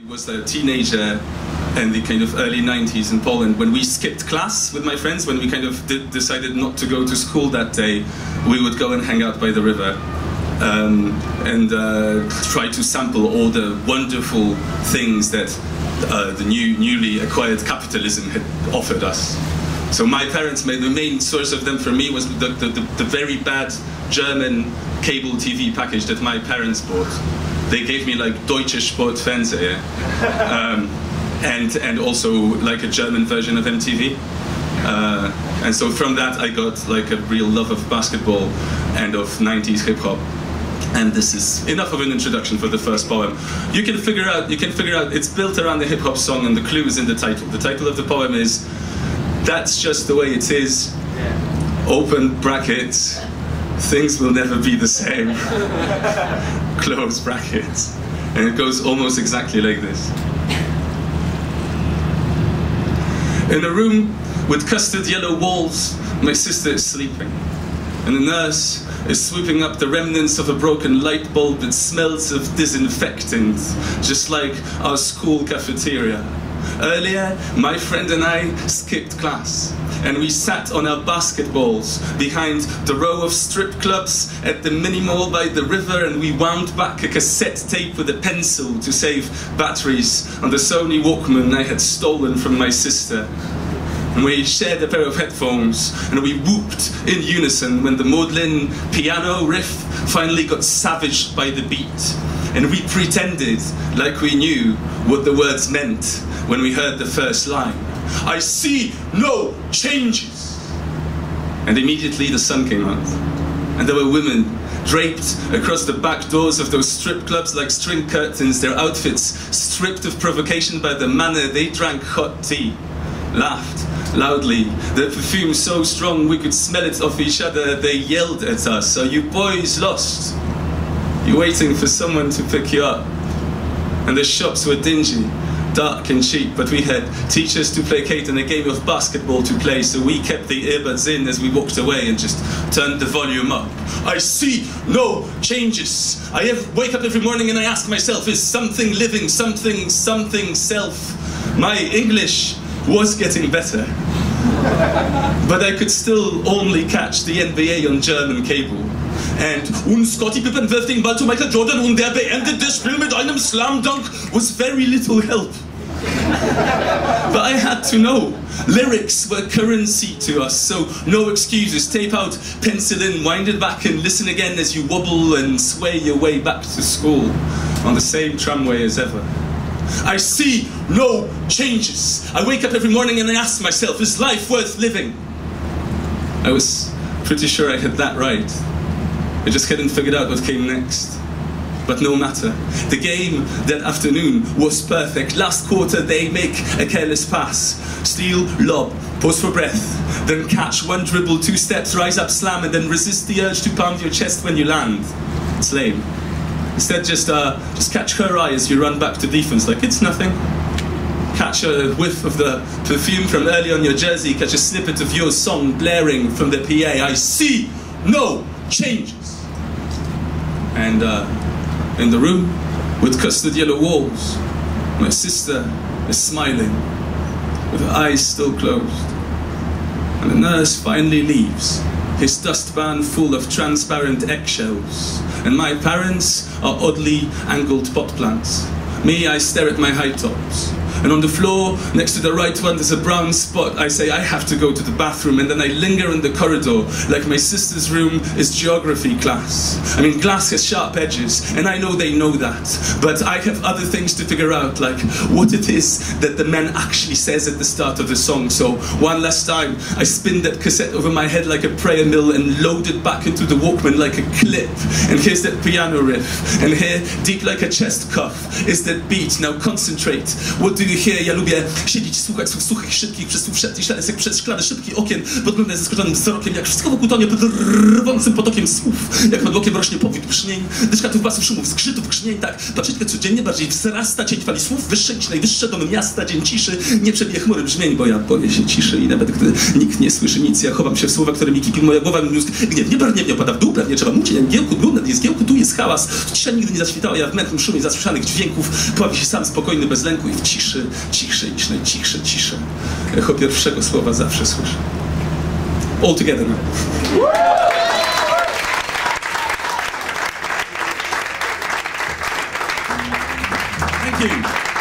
I was a teenager in the kind of early 90s in Poland when we skipped class with my friends. When we kind of decided not to go to school that day, we would go and hang out by the river and try to sample all the wonderful things that the newly acquired capitalism had offered us. So my parents, the main source of them for me was the very bad German cable TV package that my parents bought. They gave me like Deutsche Sportfernsehen, and also like a German version of MTV. And so from that I got like a real love of basketball and of 90s hip hop. And this is enough of an introduction for the first poem. You can figure out it's built around the hip hop song, and the clue is in the title. The title of the poem is "That's Just the Way It Is," open brackets, "Things will never be the same," close brackets. And it goes almost exactly like this. In a room with custard yellow walls, my sister is sleeping, and the nurse is swooping up the remnants of a broken light bulb that smells of disinfectant, just like our school cafeteria. Earlier, my friend and I skipped class, and we sat on our basketballs behind the row of strip clubs at the mini mall by the river, and we wound back a cassette tape with a pencil to save batteries on the Sony Walkman I had stolen from my sister. And we shared a pair of headphones, and we whooped in unison when the maudlin piano riff finally got savaged by the beat. And we pretended like we knew what the words meant when we heard the first line. "I see no changes." And immediately the sun came out, and there were women draped across the back doors of those strip clubs like string curtains, their outfits stripped of provocation by the manner they drank hot tea, laughed loudly, their perfume so strong we could smell it off each other. They yelled at us, "Are you boys lost? You're waiting for someone to pick you up?" And the shops were dingy, dark and cheap, but we had teachers to placate and a game of basketball to play, so we kept the earbuds in as we walked away and just turned the volume up. "I see no changes. I wake up every morning and I ask myself, is something living, something self?" My English was getting better, but I could still only catch the NBA on German cable. And Scottie Pippen wirft den Ball to Michael Jordan und der beendet das Spiel mit einem Slam Dunk was very little help. But I had to know. Lyrics were currency to us, so no excuses. Tape out, pencil in, wind it back and listen again as you wobble and sway your way back to school on the same tramway as ever. I see no changes. I wake up every morning and I ask myself, is life worth living? I was pretty sure I had that right. I just hadn't figured out what came next. But no matter. The game that afternoon was perfect. Last quarter they make a careless pass. Steal, lob, pause for breath, then catch, one dribble, 2 steps, rise up, slam, and then resist the urge to pound your chest when you land. It's lame. Instead, just catch her eye as you run back to defense, like it's nothing. Catch a whiff of the perfume from early on your jersey, catch a snippet of your song blaring from the PA. I see no changes. And in the room with custard yellow walls, my sister is smiling, with her eyes still closed. And the nurse finally leaves, his dustpan full of transparent eggshells. And my parents are oddly angled pot plants. Me, I stare at my high tops. And on the floor, next to the right one, there's a brown spot. I say, I have to go to the bathroom, and then I linger in the corridor, like my sister's room is geography class. I mean, glass has sharp edges, and I know they know that. But I have other things to figure out, like what it is that the man actually says at the start of the song. So one last time, I spin that cassette over my head like a prayer mill and load it back into the Walkman like a clip. And here's that piano riff, and here, deep like a chest cuff, is that beat. Now concentrate. What do you you hear? Ja lubię siedzieć, słuchać słów suchych, szybkich, przez słów szepty, ślady jak przez szklane szybkich okien, podglądać zaskoczonym wzrokiem, jak wszystko wokół tonie pod rwącym potokiem słów, jak pod bokiem rośnie powód brzmień, deszkatów basów, szumów, zgrzytów, grzmień, tak, patrzeć codziennie bardziej wzrasta, cień fali słów, wyższe niż najwyższe domy miasta, dzień ciszy, nie przebije chmury brzmień, bo ja boję się ciszy i nawet gdy nikt nie słyszy nic, ja chowam się w słowa, którymi kipi moja głowa, mózg gniewnie, barwnie opada w dół, pewnie trzeba mówić, mgiełku, brunat, jest giełku, tu jest hałas, cisza nigdy nie zaświtała, ja w mętnym szumie zasłyszanych dźwięków pławi się sam spokojny, bez lęku i w ciszy, ciszy niż najcichsze cisze. Echo pierwszego słowa zawsze słyszę. All together now. Thank you.